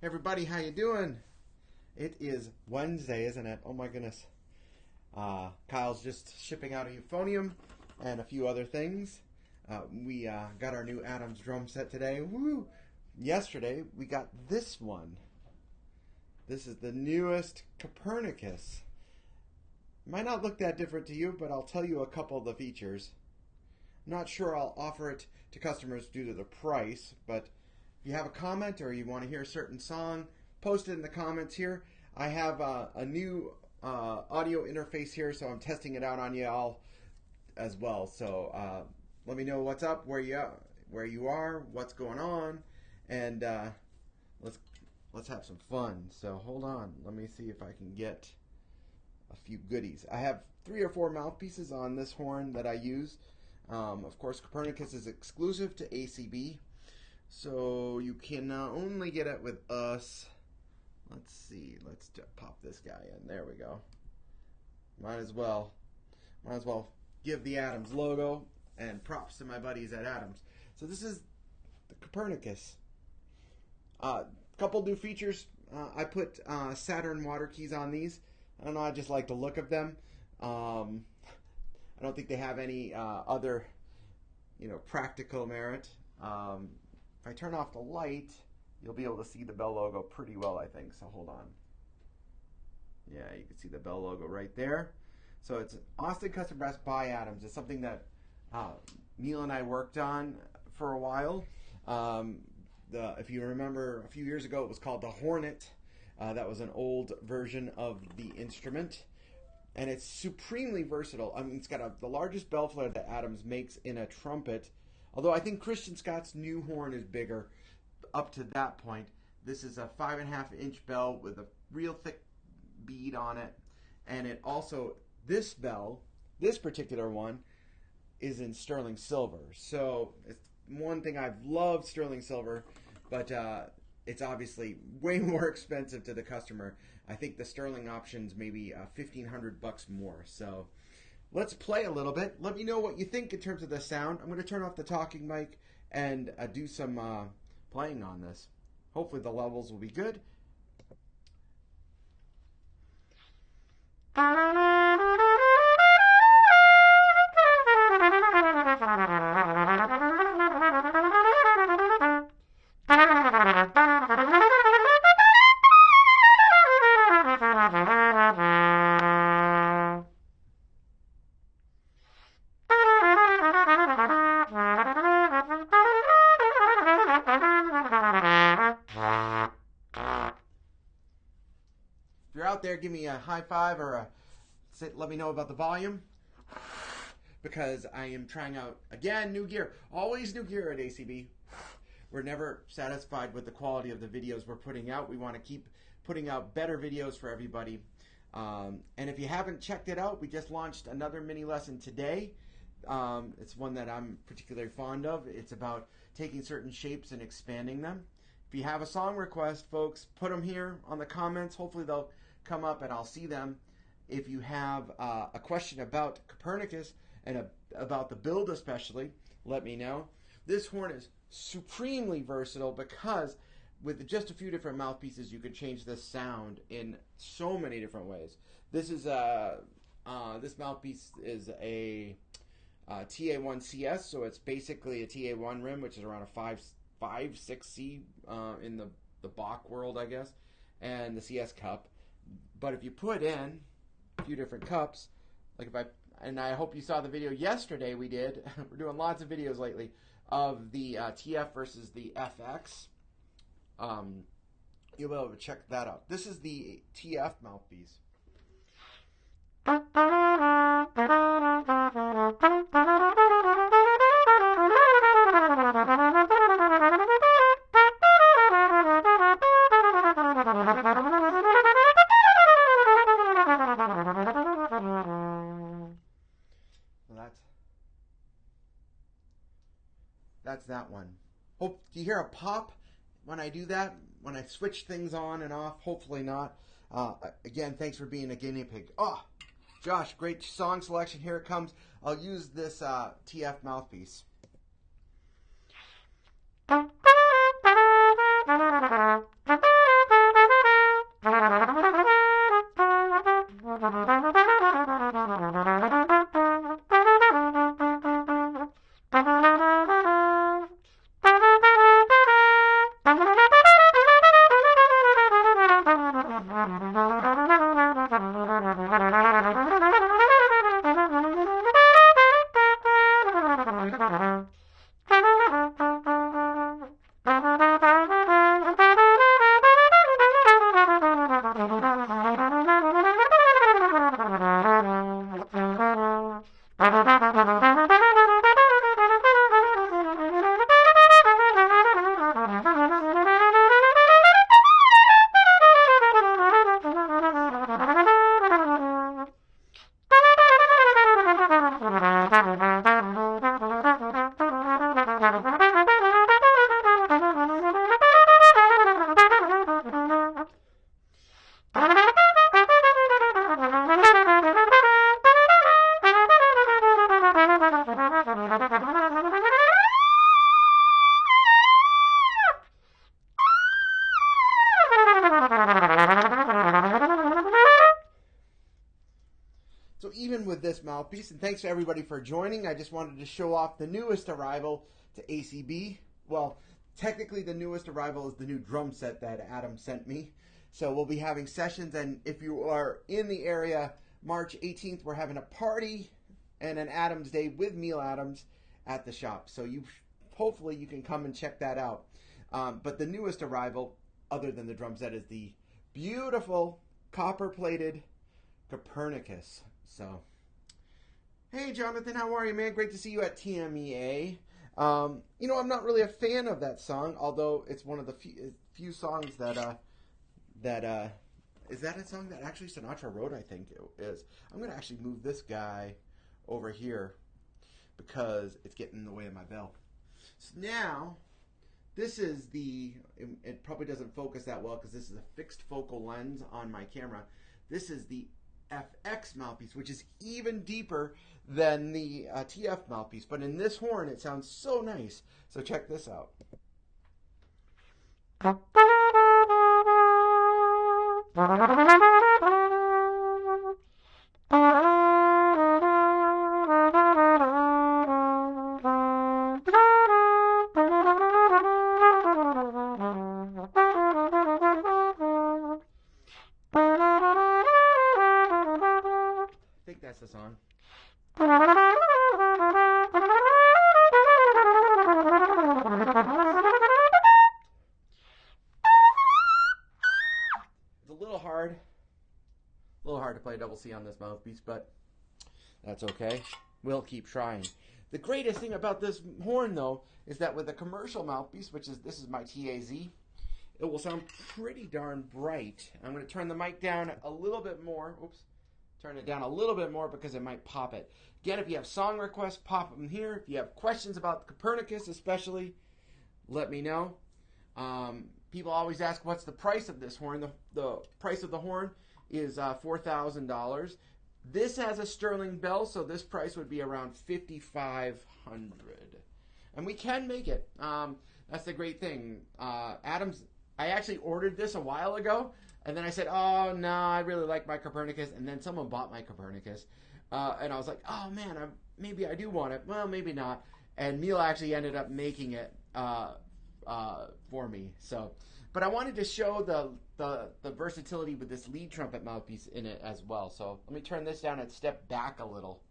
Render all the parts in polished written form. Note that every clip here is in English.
Hey everybody, how you doing? It is Wednesday, isn't it? Oh my goodness. Kyle's just shipping out a euphonium and a few other things. We got our new Adams drum set today. Woo! Yesterday we got this one. This is the Newest Coppernicus. Might not look that different to you, but I'll tell you a couple of the features. I'm not sure I'll offer it to customers due to the price, but if you have a comment or you want to hear a certain song, post it in the comments here. I have a new audio interface here, so I'm testing it out on you all as well. So let me know what's up, where you are, what's going on, and let's have some fun. So hold on, let me see if I can get a few goodies. I have 3 or 4 mouthpieces on this horn that I use. Of course, Coppernicus is exclusive to ACB, so you can only get it with us. Let's see. Let's pop this guy in. There we go. Might as well give the Adams logo and props to my buddies at Adams. So this is the Coppernicus. Couple new features. I put Saturn water keys on these. I don't know. I just like the look of them. I don't think they have any other, practical merit. If I turn off the light, you'll be able to see the Bell logo pretty well, I think. So hold on. Yeah, you can see the Bell logo right there. So it's Austin Custom Brass by Adams. It's something that Neil and I worked on for a while. If you remember, a few years ago, it was called the Hornet. That was an old version of the instrument. And it's supremely versatile. I mean, it's got the largest bell flare that Adams makes in a trumpet. Although I think Christian Scott's new horn is bigger up to that point. This is a 5.5-inch bell with a real thick bead on it. And it also, this bell, this particular one, is in sterling silver. So it's one thing I've loved sterling silver, but it's obviously way more expensive to the customer. I think the sterling option's maybe $1,500 more. So let's play a little bit. Let me know what you think in terms of the sound. I'm going to turn off the talking mic and do some playing on this. Hopefully the levels will be good. If you're out there, give me a high five or let me know about the volume, because I am trying out, again, new gear. Always new gear at ACB. We're never satisfied with the quality of the videos we're putting out. We want to keep putting out better videos for everybody. And if you haven't checked it out, we just launched another mini lesson today. It's one that I'm particularly fond of. It's about taking certain shapes and expanding them. If you have a song request, folks, put them here on the comments. Hopefully they'll come up and I'll see them. If you have a question about Coppernicus and about the build especially, let me know. This horn is supremely versatile because with just a few different mouthpieces you can change the sound in so many different ways. This is this mouthpiece is a TA1 CS, so it's basically a TA1 rim, which is around a 5.6C in the Bach world, I guess, and the CS cup. But if you put in a few different cups, like and I hope you saw the video yesterday we did, we're doing lots of videos lately, of the TF versus the FX. You'll be able to check that out. This is the TF mouthpiece. That's that one. Hope, do you hear a pop when I do that? When I switch things on and off? Hopefully not. Again, thanks for being a guinea pig. Oh, Josh, great song selection. Here it comes. I'll use this TF mouthpiece. this mouthpiece, and thanks to everybody for joining. I just wanted to show off the newest arrival to ACB. Well, technically the newest arrival is the new drum set that Adam sent me. So we'll be having sessions, and if you are in the area, March 18th, we're having a party and an Adams Day with Meal Adams at the shop. So hopefully you can come and check that out. But the newest arrival, other than the drum set, is the beautiful copper-plated Coppernicus. So, hey Jonathan, how are you, man? Great to see you at TMEA. I'm not really a fan of that song, although it's one of the few songs that is that a song that actually Sinatra wrote? I think it is. I'm going to actually move this guy over here because it's getting in the way of my bell. So now, this is it probably doesn't focus that well because this is a fixed focal lens on my camera. This is the FX mouthpiece, which is even deeper than the TF mouthpiece. But in this horn, it sounds so nice. So check this out. I think that's the song. It's a little hard to play double C on this mouthpiece, but that's okay. We'll keep trying. The greatest thing about this horn, though, is that with a commercial mouthpiece, this is my TAZ, it will sound pretty darn bright. I'm going to turn the mic down a little bit more. Oops. Turn it down a little bit more because it might pop it. Again, if you have song requests, pop them here. If you have questions about Coppernicus especially, let me know. People always ask, what's the price of this horn? The price of the horn is $4,000. This has a sterling bell, so this price would be around $5,500. And we can make it. That's the great thing. I actually ordered this a while ago, and then I said, oh, no, I really like my Coppernicus. And then someone bought my Coppernicus. And I was like, oh, man, maybe I do want it. Well, maybe not. And Neil actually ended up making it for me. But I wanted to show the versatility with this lead trumpet mouthpiece in it as well. So let me turn this down and step back a little.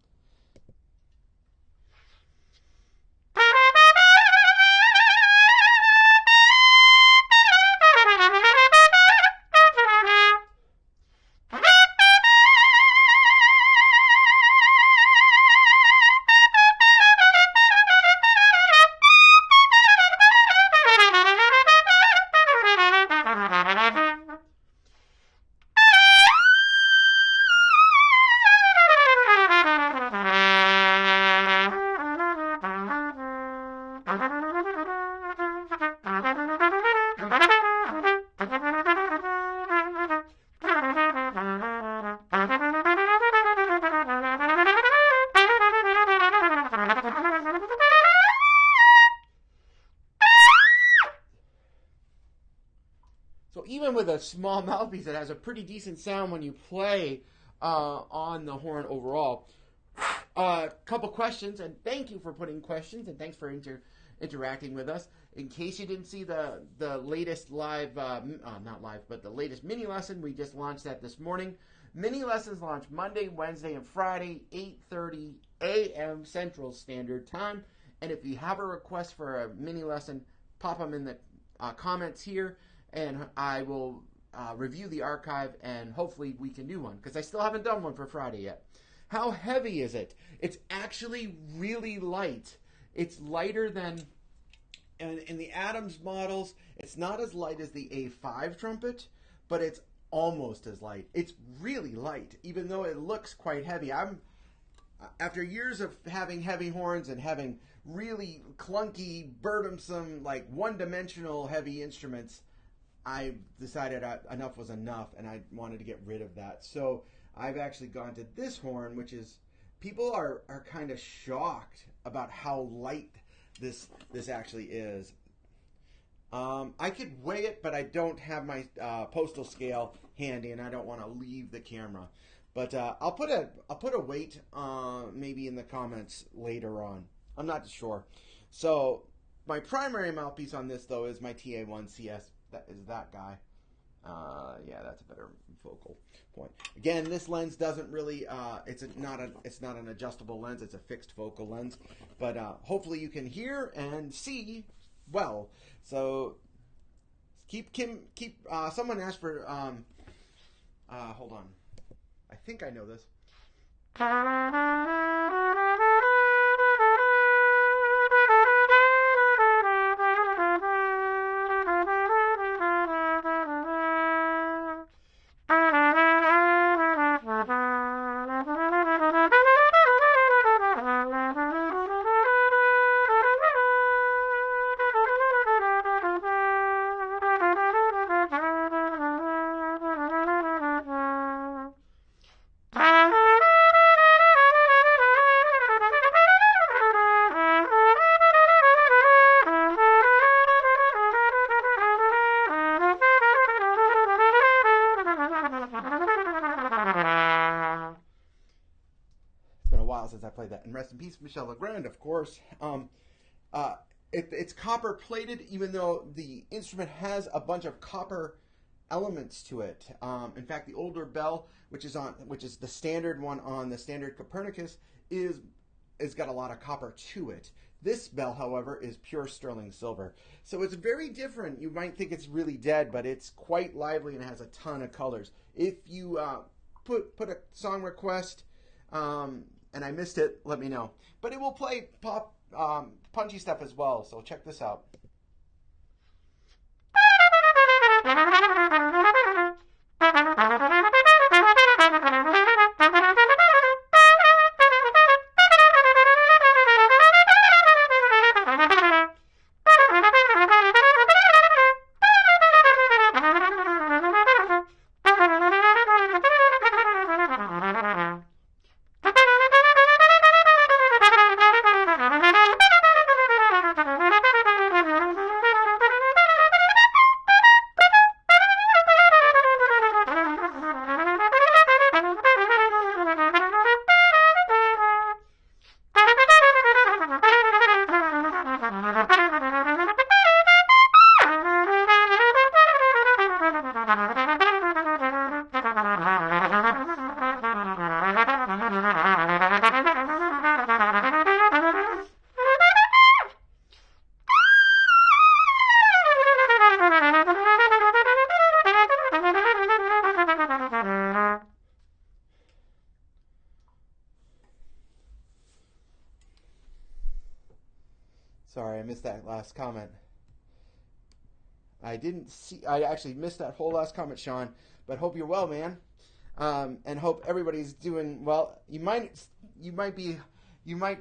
So even with a small mouthpiece, it has a pretty decent sound when you play on the horn overall. A couple questions, and thank you for putting questions, and thanks for interacting with us. In case you didn't see the latest live, not live, but the latest mini lesson, we just launched that this morning. Mini lessons launch Monday, Wednesday, and Friday, 8:30 a.m. Central Standard Time. And if you have a request for a mini lesson, pop them in the comments here, and I will review the archive, and hopefully we can do one, because I still haven't done one for Friday yet. How heavy is it? It's actually really light. It's lighter than, in the Adams models, it's not as light as the A5 trumpet, but it's almost as light. It's really light, even though it looks quite heavy. After years of having heavy horns and having really clunky, burdensome, like one-dimensional heavy instruments, I decided enough was enough, and I wanted to get rid of that. So I've actually gone to this horn, which is, people are kind of shocked about how light this actually is. I could weigh it, but I don't have my postal scale handy, and I don't want to leave the camera. But I'll put a weight maybe in the comments later on. I'm not sure. So my primary mouthpiece on this though is my TA1CS. That is that guy. Yeah, that's a better focal point. Again, this lens doesn't really. It's not an adjustable lens. It's a fixed focal lens. But hopefully you can hear and see well. So keep. Someone asked for. Hold on. I think I know this. Since I played that. And rest in peace, Michel Legrand, of course. It's copper plated, even though the instrument has a bunch of copper elements to it. In fact, the older bell, which is the standard one on the standard Coppernicus, is got a lot of copper to it. This bell, however, is pure sterling silver. So it's very different. You might think it's really dead, but it's quite lively and has a ton of colors. If you put a song request, and I missed it, let me know. But it will play pop, punchy stuff as well, so check this out. Sorry, I missed that last comment. I actually missed that whole last comment, Sean, but hope you're well, man. And hope everybody's doing well. You might be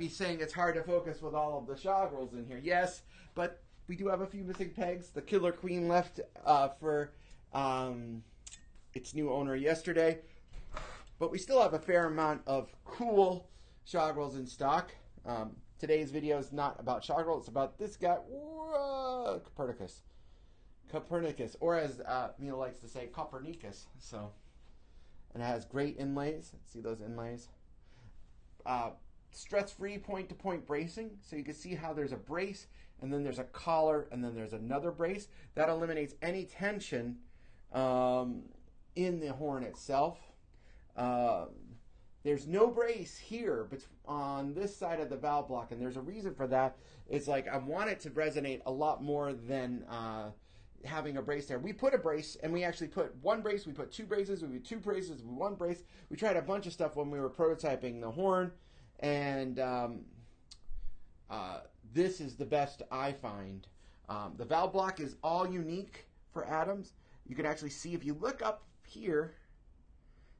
saying it's hard to focus with all of the shogrills in here. Yes, but we do have a few missing pegs. The Killer Queen left for its new owner yesterday, but we still have a fair amount of cool shogrills in stock. Today's video is not about shogrill. It's about this guy, Coppernicus, or as Neil likes to say, Coppernicus. So, and it has great inlays. See those inlays? Stress-free point-to-point bracing. So you can see how there's a brace, and then there's a collar, and then there's another brace. That eliminates any tension in the horn itself. There's no brace here on this side of the valve block, and there's a reason for that. It's like I want it to resonate a lot more than having a brace there. We put a brace, and we actually put one brace, we put two braces, we put two braces, we one brace. We tried a bunch of stuff when we were prototyping the horn, and this is the best I find. The valve block is all unique for Adams. You can actually see, if you look up here,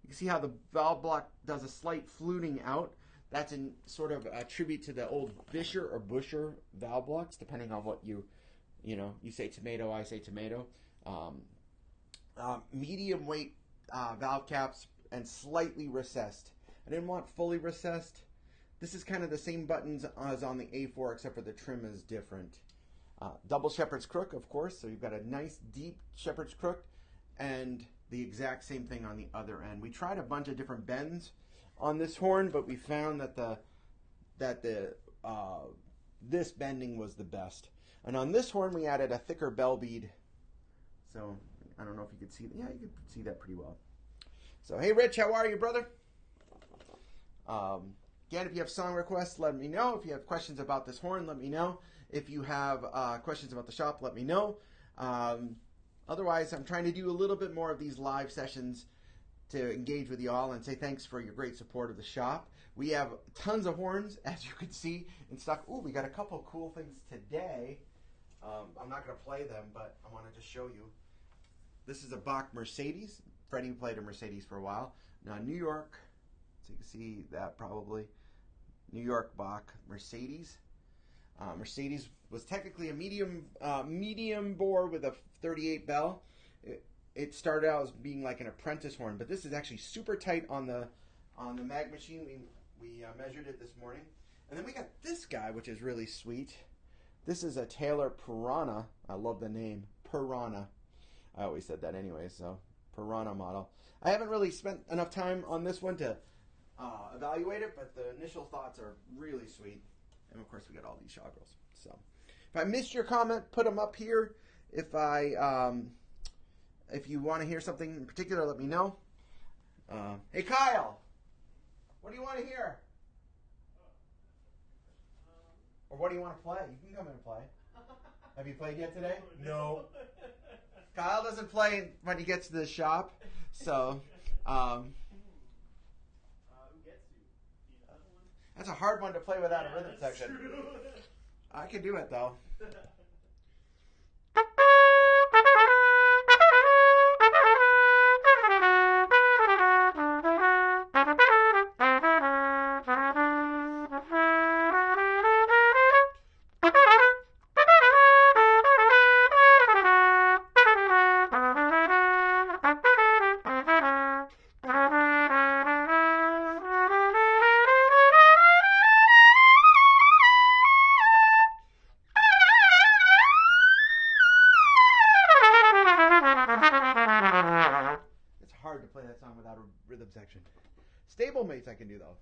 you can see how the valve block does a slight fluting out. That's in sort of a tribute to the old Bisher or Busher valve blocks, depending on what you say tomato, I say tomato. Medium weight valve caps and slightly recessed. I didn't want fully recessed. This is kind of the same buttons as on the A4, except for the trim is different. Double shepherd's crook, of course, so you've got a nice deep shepherd's crook, and the exact same thing on the other end. We tried a bunch of different bends on this horn, but we found that this bending was the best. And on this horn, we added a thicker bell bead. So I don't know if you could see that. Yeah, you could see that pretty well. So hey, Rich, how are you, brother? Again, if you have song requests, let me know. If you have questions about this horn, let me know. If you have questions about the shop, let me know. Otherwise, I'm trying to do a little bit more of these live sessions to engage with you all and say thanks for your great support of the shop. We have tons of horns, as you can see, in stock. Ooh, we got a couple of cool things today. I'm not going to play them, but I wanted to show you. This is a Bach Mercedes. Freddie played a Mercedes for a while. Now, New York, so you can see that probably. New York Bach Mercedes. Mercedes was technically a medium bore with a 38 bell. It started out as being like an apprentice horn, but this is actually super tight on the mag machine. We measured it this morning. And then we got this guy, which is really sweet. This is a Taylor Parana. I love the name, Parana. I always said that anyway, so Parana model. I haven't really spent enough time on this one to evaluate it, but the initial thoughts are really sweet. And of course, we got all these shawgirls. So, if I missed your comment, put them up here. If you want to hear something in particular, let me know. Hey, Kyle, what do you want to hear? Or what do you want to play? You can come in and play. Have you played yet today? No. Kyle doesn't play when he gets to the shop, so. Who gets you? That's a hard one to play without a rhythm section. True. I can do it though. Rhythm section. Stablemates I can do though.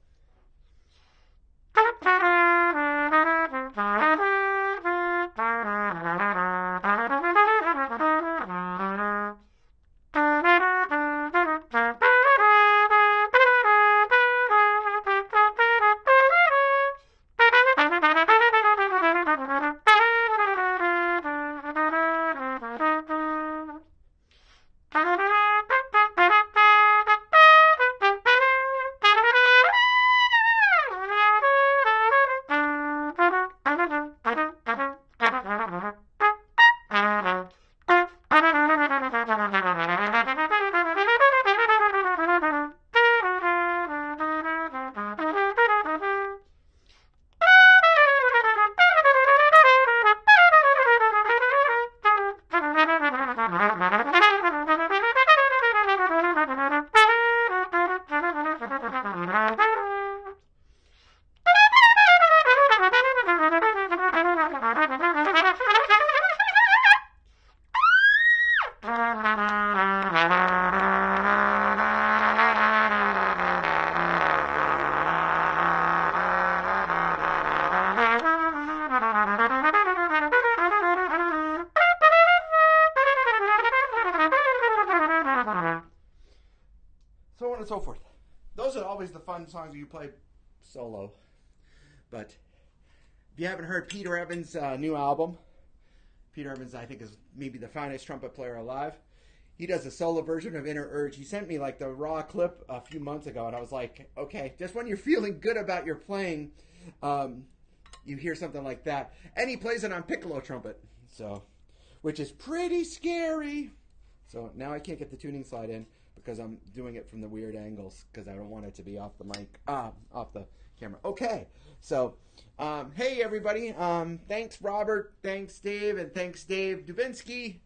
So on and so forth. Those are always the fun songs you play solo. But if you haven't heard Peter Evans' new album, Peter Evans, I think, is maybe the finest trumpet player alive. He does a solo version of Inner Urge. He sent me like the raw clip a few months ago, and I was like, okay, just when you're feeling good about your playing, you hear something like that. And he plays it on piccolo trumpet, so, which is pretty scary. So now I can't get the tuning slide in because I'm doing it from the weird angles because I don't want it to be off the mic, off the camera. Okay, so hey everybody, thanks Robert, thanks Dave, and thanks Dave Dubinsky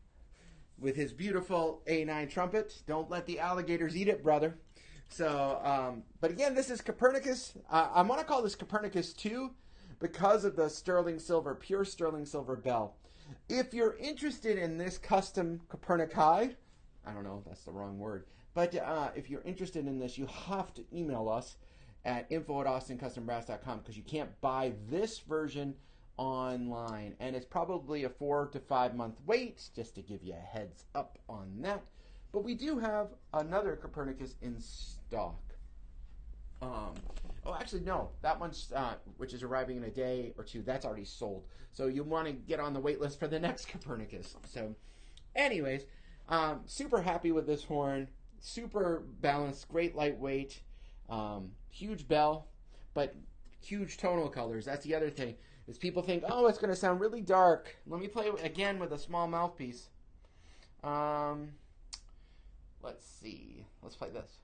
with his beautiful A9 trumpet. Don't let the alligators eat it, brother. So, but again, this is Coppernicus. I want to call this Coppernicus 2 because of the sterling silver, pure sterling silver bell. If you're interested in this custom Copernici, I don't know if that's the wrong word. But if you're interested in this, you have to email us at info@austinCustomBrass.com because you can't buy this version online. And it's probably a 4 to 5 month wait, just to give you a heads up on that. But we do have another Coppernicus in stock. Actually, no. That one's, which is arriving in a day or two, that's already sold. So you want to get on the wait list for the next Coppernicus. So, anyways, super happy with this horn. Super balanced, great lightweight, huge bell, but huge tonal colors. That's the other thing, is people think, oh, it's going to sound really dark. Let me play again with a small mouthpiece. Let's see. Let's play this.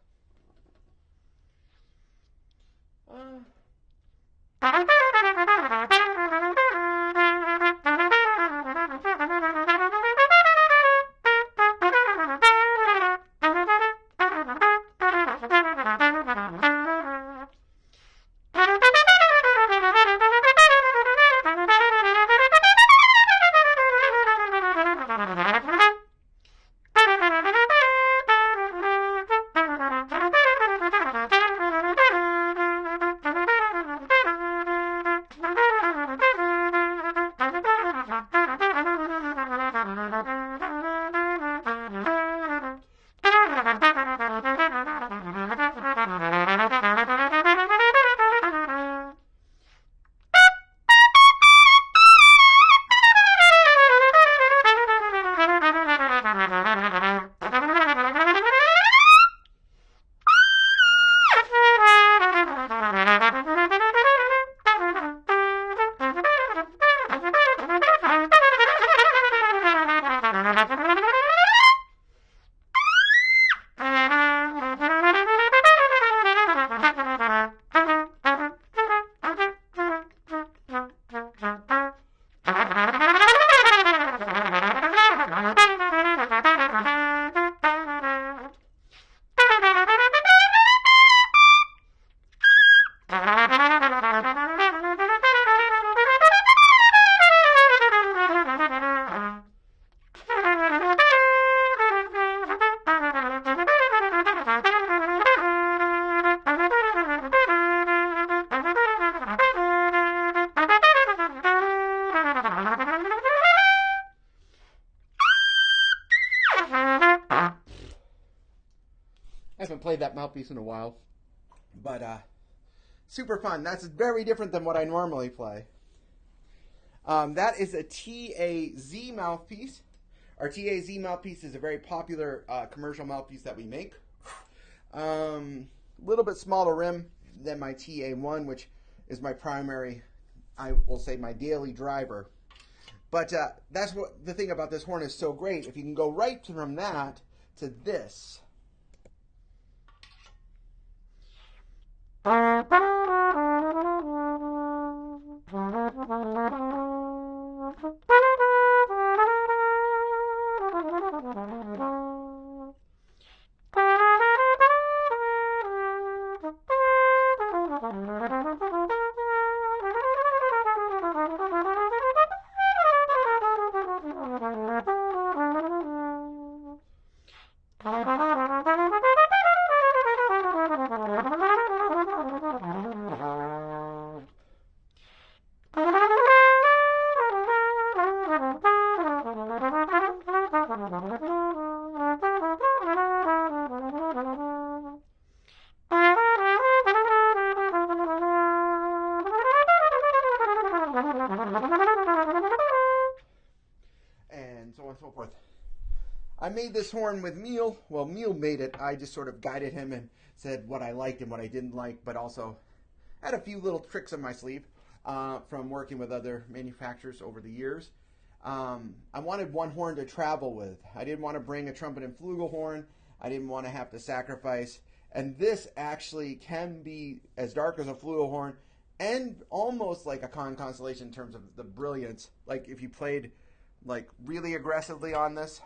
I haven't played that mouthpiece in a while, but super fun. That's very different than what I normally play. That is a TAZ mouthpiece. Our TAZ mouthpiece is a very popular commercial mouthpiece that we make. Little bit smaller rim than my TA1, which is my primary, I will say, my daily driver. But that's what the thing about this horn is so great. If you can go right from that to this. And so on and so forth. I made this horn with Meal. Well, Meal made it. I just sort of guided him and said what I liked and what I didn't like, but also had a few little tricks on my sleeve from working with other manufacturers over the years. I wanted one horn to travel with. I didn't want to bring a trumpet and flugelhorn. I didn't want to have to sacrifice. And this actually can be as dark as a flugelhorn and almost like a constellation in terms of the brilliance. Like if you played like really aggressively on this.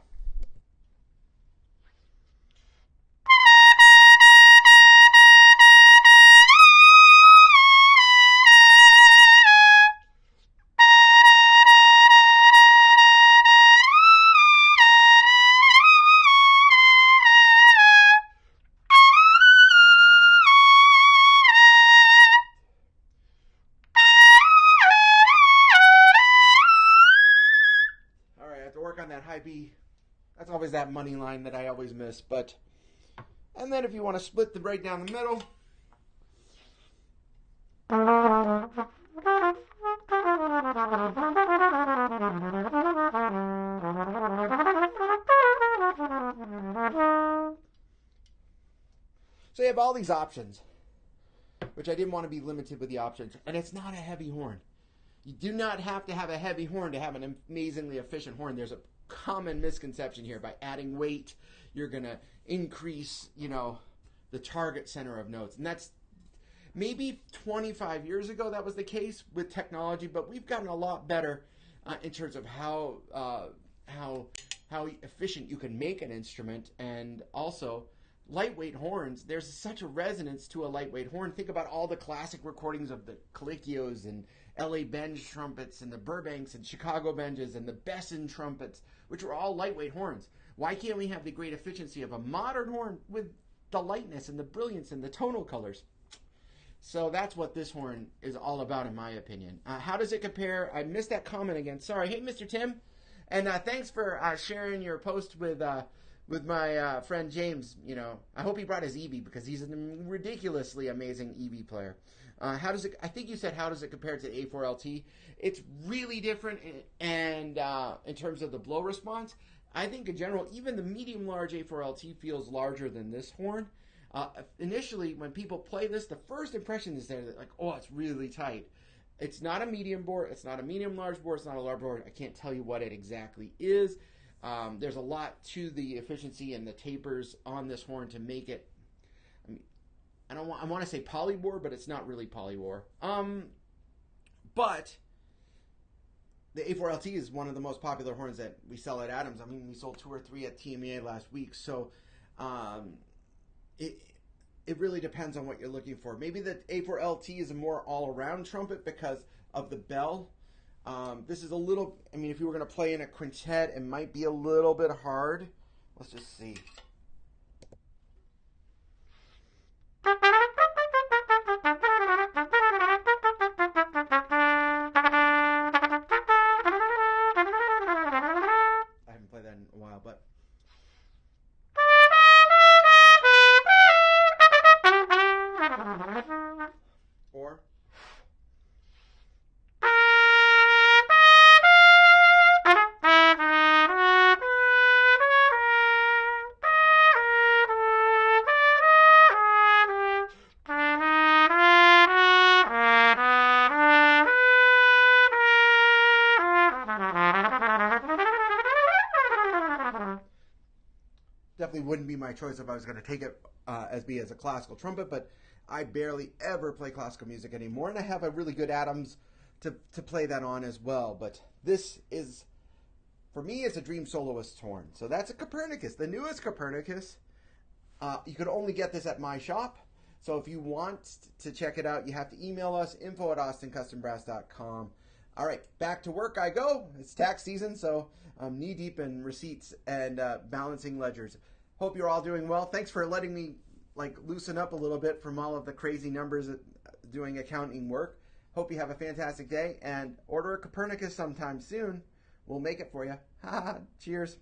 work on that high B. That's always that money line that I always miss. But, and then if you want to split the right down the middle. So you have all these options, which I didn't want to be limited with the options. And it's not a heavy horn. You do not have to have a heavy horn to have an amazingly efficient horn. There's a common misconception here. By adding weight, you're going to increase, the target center of notes. And that's maybe 25 years ago that was the case with technology, but we've gotten a lot better in terms of how efficient you can make an instrument, and also lightweight horns. There's such a resonance to a lightweight horn. Think about all the classic recordings of the Colicchios and LA Benj trumpets and the Burbanks and Chicago Benjes and the Besson trumpets, which were all lightweight horns. Why can't we have the great efficiency of a modern horn with the lightness and the brilliance and the tonal colors? So that's what this horn is all about, in my opinion. How does it compare? I missed that comment again. Sorry. Hey, Mr. Tim. And thanks for sharing your post with my friend James. I hope he brought his EB, because he's a ridiculously amazing EB player. How does it? I think you said, how does it compare to the A4LT? It's really different, and in terms of the blow response, I think in general, even the medium-large A4LT feels larger than this horn. Initially, when people play this, the first impression is they're like, oh, it's really tight. It's not a medium bore. It's not a medium-large bore. It's not a large bore. I can't tell you what it exactly is. There's a lot to the efficiency and the tapers on this horn to make it. I want to say polybore, but it's not really polybore. But the A4LT is one of the most popular horns that we sell at Adams. I mean, we sold 2 or 3 at TMEA last week. So it really depends on what you're looking for. Maybe the A4LT is a more all-around trumpet because of the bell. This is a little, if you were going to play in a quintet, it might be a little bit hard. Let's just see. I haven't played that in a while, but... Or... Definitely wouldn't be my choice if I was going to take it as a classical trumpet, but I barely ever play classical music anymore, and I have a really good Adams to play that on as well. But this is, for me, it's a dream soloist horn. So that's a Coppernicus, the newest Coppernicus. You could only get this at my shop. So if you want to check it out, you have to email us, info@austincustombrass.com. All right, back to work I go. It's tax season, so I'm knee-deep in receipts and balancing ledgers. Hope you're all doing well. Thanks for letting me loosen up a little bit from all of the crazy numbers doing accounting work. Hope you have a fantastic day, and order a Coppernicus sometime soon. We'll make it for you. Cheers.